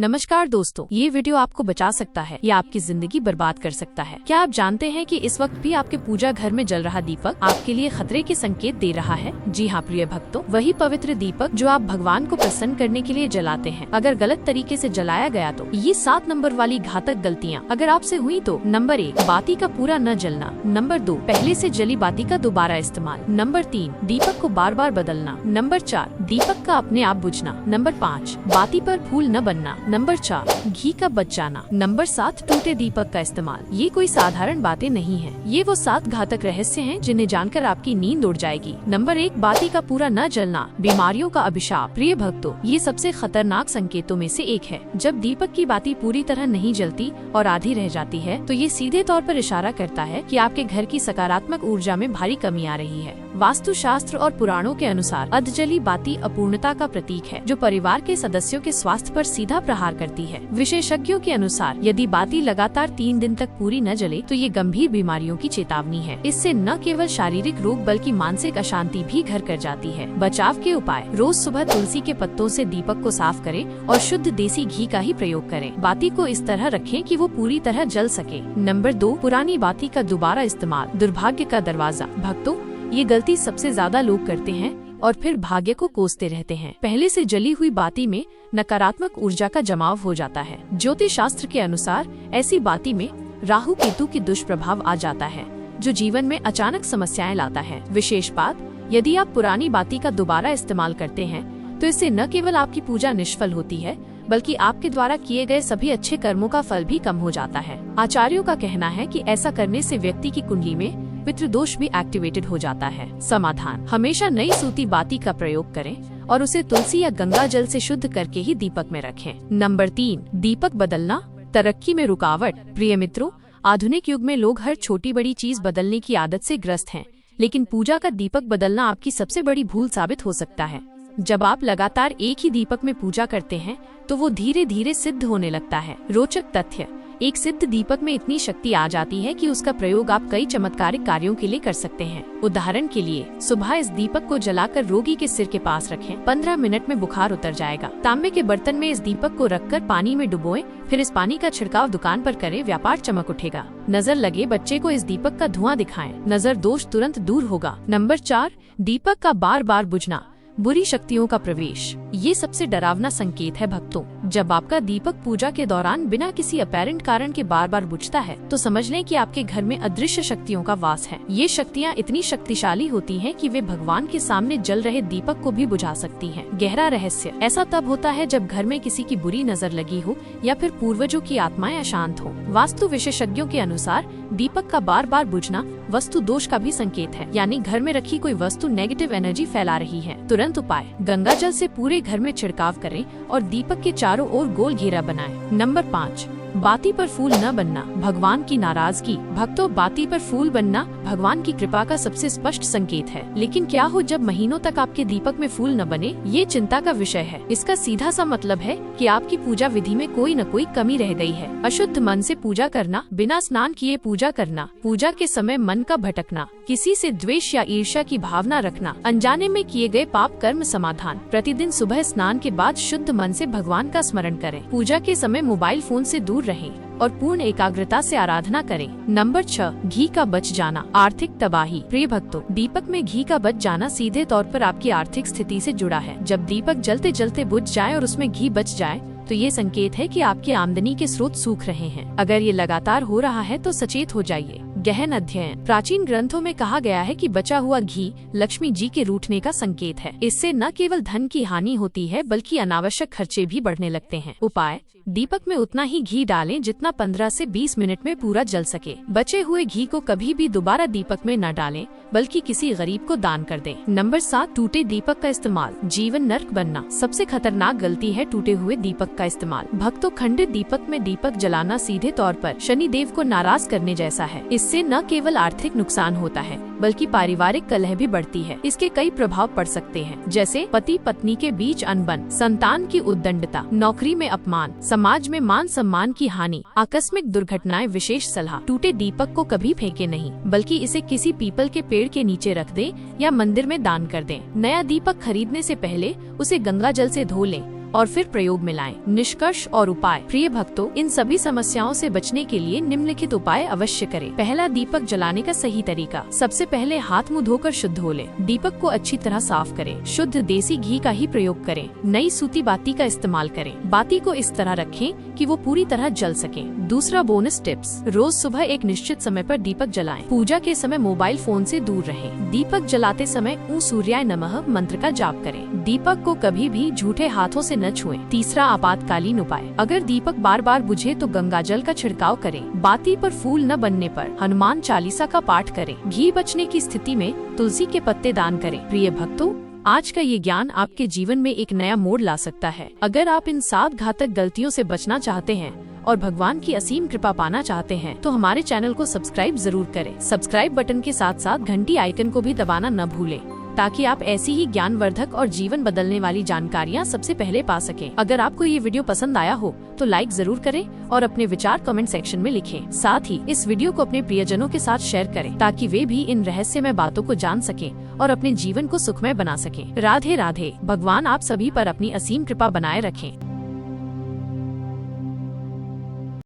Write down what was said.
नमस्कार दोस्तों, ये वीडियो आपको बचा सकता है या आपकी जिंदगी बर्बाद कर सकता है। क्या आप जानते हैं कि इस वक्त भी आपके पूजा घर में जल रहा दीपक आपके लिए खतरे के संकेत दे रहा है? जी हाँ प्रिय भक्तों, वही पवित्र दीपक जो आप भगवान को प्रसन्न करने के लिए जलाते हैं, अगर गलत तरीके से जलाया गया तो ये 7 नंबर वाली घातक गलतियाँ अगर आपसे हुई तो नंबर 1, बाती का पूरा न जलना। नंबर 2, पहले से जली बाती का दोबारा इस्तेमाल। नंबर 3, दीपक को बार बार बदलना। नंबर 4, दीपक का अपने आप बुझना। नंबर 5, बाती पर फूल न बनना। नंबर 4, घी का बच जाना। नंबर 7, टूटे दीपक का इस्तेमाल। ये कोई साधारण बातें नहीं है, ये वो 7 घातक रहस्य हैं जिन्हें जानकर आपकी नींद उड़ जाएगी। नंबर 1, बाती का पूरा न जलना, बीमारियों का अभिशाप। प्रिय भक्तों, ये सबसे खतरनाक संकेतों में से एक है। जब दीपक की बाती पूरी तरह नहीं जलती और आधी रह जाती है तो ये सीधे तौर पर इशारा करता है कि आपके घर की सकारात्मक ऊर्जा में भारी कमी आ रही है। वास्तु शास्त्र और पुराणों के अनुसार अधजली बाती अपूर्णता का प्रतीक है, जो परिवार के सदस्यों के स्वास्थ्य पर सीधा प्रहार करती है। विशेषज्ञों के अनुसार यदि बाती लगातार 3 दिन तक पूरी न जले तो ये गंभीर बीमारियों की चेतावनी है। इससे न केवल शारीरिक रोग बल्कि मानसिक अशांति भी घर कर जाती है। बचाव के उपाय: रोज सुबह तुलसी के पत्तों से दीपक को साफ करें और शुद्ध देसी घी का ही प्रयोग करें। बाती को इस तरह रखें कि वो पूरी तरह जल सके। नंबर 2, पुरानी बाती का दोबारा इस्तेमाल, दुर्भाग्य का दरवाजा। भक्तों, ये गलती सबसे ज्यादा लोग करते हैं और फिर भाग्य को कोसते रहते हैं। पहले से जली हुई बाती में नकारात्मक ऊर्जा का जमाव हो जाता है। ज्योतिष शास्त्र के अनुसार ऐसी बाती में राहु केतु की दुष्प्रभाव आ जाता है, जो जीवन में अचानक समस्याएं लाता है। विशेष बात, यदि आप पुरानी बाती का दोबारा इस्तेमाल करते हैं तो इससे न केवल आपकी पूजा निष्फल होती है बल्कि आपके द्वारा किए गए सभी अच्छे कर्मों का फल भी कम हो जाता है। आचार्यों का कहना है कि ऐसा करने से व्यक्ति की कुंडली में पितृदोष भी एक्टिवेटेड हो जाता है। समाधान: हमेशा नई सूती बाती का प्रयोग करें और उसे तुलसी या गंगा जल से शुद्ध करके ही दीपक में रखें। नंबर 3, दीपक बदलना, तरक्की में रुकावट। प्रिय मित्रों, आधुनिक युग में लोग हर छोटी बड़ी चीज बदलने की आदत से ग्रस्त हैं, लेकिन पूजा का दीपक बदलना आपकी सबसे बड़ी भूल साबित हो सकता है। जब आप लगातार एक ही दीपक में पूजा करते हैं तो वो धीरे धीरे सिद्ध होने लगता है। रोचक तथ्य: एक सिद्ध दीपक में इतनी शक्ति आ जाती है कि उसका प्रयोग आप कई चमत्कारिक कार्यों के लिए कर सकते हैं। उदाहरण के लिए, सुबह इस दीपक को जलाकर रोगी के सिर के पास रखें, 15 मिनट में बुखार उतर जाएगा। तांबे के बर्तन में इस दीपक को रखकर पानी में डुबोएं, फिर इस पानी का छिड़काव दुकान पर करें, व्यापार चमक उठेगा। नजर लगे बच्चे को इस दीपक का धुआं दिखाएं, नजर दोष तुरंत दूर होगा। नंबर 4, दीपक का बार बार बुझना, बुरी शक्तियों का प्रवेश। ये सबसे डरावना संकेत है भक्तों। जब आपका दीपक पूजा के दौरान बिना किसी अपैरेंट कारण के बार बार बुझता है तो समझ लें कि आपके घर में अदृश्य शक्तियों का वास है। ये शक्तियाँ इतनी शक्तिशाली होती हैं कि वे भगवान के सामने जल रहे दीपक को भी बुझा सकती हैं। गहरा रहस्य: ऐसा तब होता है जब घर में किसी की बुरी नजर लगी हो या फिर पूर्वजों की आत्माएं अशांत हो। वास्तु विशेषज्ञों के अनुसार दीपक का बार बार बुझना वस्तु दोष का भी संकेत है, यानी घर में रखी कोई वस्तु नेगेटिव एनर्जी फैला रही है। तुरंत उपाय: गंगा जल से पूरे घर में छिड़काव करें और दीपक के चारों ओर गोल घेरा बनाएं। नंबर 5, बाती पर फूल न बनना, भगवान की नाराजगी। भक्तों, बाती पर फूल बनना भगवान की कृपा का सबसे स्पष्ट संकेत है, लेकिन क्या हो जब महीनों तक आपके दीपक में फूल न बने? ये चिंता का विषय है। इसका सीधा सा मतलब है कि आपकी पूजा विधि में कोई न कोई कमी रह गई है। अशुद्ध मन से पूजा करना, बिना स्नान किए पूजा करना, पूजा के समय मन का भटकना, किसी से द्वेष या ईर्ष्या की भावना रखना, अनजाने में किए गए पाप कर्म। समाधान: प्रतिदिन सुबह स्नान के बाद शुद्ध मन से भगवान का स्मरण करें। पूजा के समय मोबाइल फोन से दूर रहें और पूर्ण एकाग्रता से आराधना करें। नंबर 6, घी का बच जाना, आर्थिक तबाही। प्रिय भक्तों, दीपक में घी का बच जाना सीधे तौर पर आपकी आर्थिक स्थिति से जुड़ा है। जब दीपक जलते जलते बुझ जाए और उसमें घी बच जाए तो ये संकेत है कि आपकी आमदनी के स्रोत सूख रहे हैं। अगर ये लगातार हो रहा है तो सचेत हो जाइए। गहन अध्ययन: प्राचीन ग्रंथों में कहा गया है कि बचा हुआ घी लक्ष्मी जी के रूठने का संकेत है। इससे न केवल धन की हानि होती है बल्कि अनावश्यक खर्चे भी बढ़ने लगते हैं। उपाय: दीपक में उतना ही घी डालें जितना 15 से 20 मिनट में पूरा जल सके। बचे हुए घी को कभी भी दोबारा दीपक में न डालें बल्कि किसी गरीब को दान कर दें। नंबर 7, टूटे दीपक का इस्तेमाल, जीवन नर्क बनना। सबसे खतरनाक गलती है टूटे हुए दीपक का इस्तेमाल। भक्तों, खंडित दीपक में दीपक जलाना सीधे तौर पर शनि देव को नाराज करने जैसा है। इससे न केवल आर्थिक नुकसान होता है बल्कि पारिवारिक कलह भी बढ़ती है। इसके कई प्रभाव पड़ सकते हैं, जैसे पति पत्नी के बीच अनबन, संतान की उद्दंडता, नौकरी में अपमान, समाज में मान सम्मान की हानि, आकस्मिक दुर्घटनाएं। विशेष सलाह: टूटे दीपक को कभी फेंके नहीं बल्कि इसे किसी पीपल के पेड़ के नीचे रख दें या मंदिर में दान कर दें। नया दीपक खरीदने से पहले उसे गंगा जल से धो लें और फिर प्रयोग में लाएं। निष्कर्ष और उपाय। प्रिय भक्तों, इन सभी समस्याओं से बचने के लिए निम्नलिखित उपाय अवश्य करें। पहला, दीपक जलाने का सही तरीका। सबसे पहले हाथ मुंह धोकर शुद्ध हो लें। दीपक को अच्छी तरह साफ करें। शुद्ध देसी घी का ही प्रयोग करें। नई सूती बाती का इस्तेमाल करें। बाती को इस तरह रखें कि वो पूरी तरह जल सके। दूसरा बोनस टिप्स, रोज सुबह एक निश्चित समय पर दीपक जलाएं। पूजा के समय मोबाइल फोन से दूर रहें। दीपक जलाते समय ओम सूर्याय नमः मंत्र का जाप करें। दीपक को कभी भी झूठे हाथों से न छुएं। तीसरा, आपातकालीन उपाय। अगर दीपक बार बार बुझे तो गंगा जल का छिड़काव करें। बाती पर फूल न बनने पर हनुमान चालीसा का पाठ करें। घी बचने की स्थिति में तुलसी के पत्ते दान करें। प्रिय भक्तों, आज का ये ज्ञान आपके जीवन में एक नया मोड़ ला सकता है। अगर आप इन 7 घातक गलतियों से बचना चाहते हैं और भगवान की असीम कृपा पाना चाहते हैं तो हमारे चैनल को सब्सक्राइब जरूर करें। सब्सक्राइब बटन के साथ साथ घंटी आइकन को भी दबाना न भूलें, ताकि आप ऐसी ही ज्ञानवर्धक और जीवन बदलने वाली जानकारियाँ सबसे पहले पा सकें। अगर आपको ये वीडियो पसंद आया हो तो लाइक जरूर करें और अपने विचार कमेंट सेक्शन में लिखें। साथ ही इस वीडियो को अपने प्रियजनों के साथ शेयर करें, ताकि वे भी इन रहस्यमय बातों को जान सकें और अपने जीवन को सुखमय बना सकें। राधे राधे। भगवान आप सभी पर अपनी असीम कृपा बनाए रखें।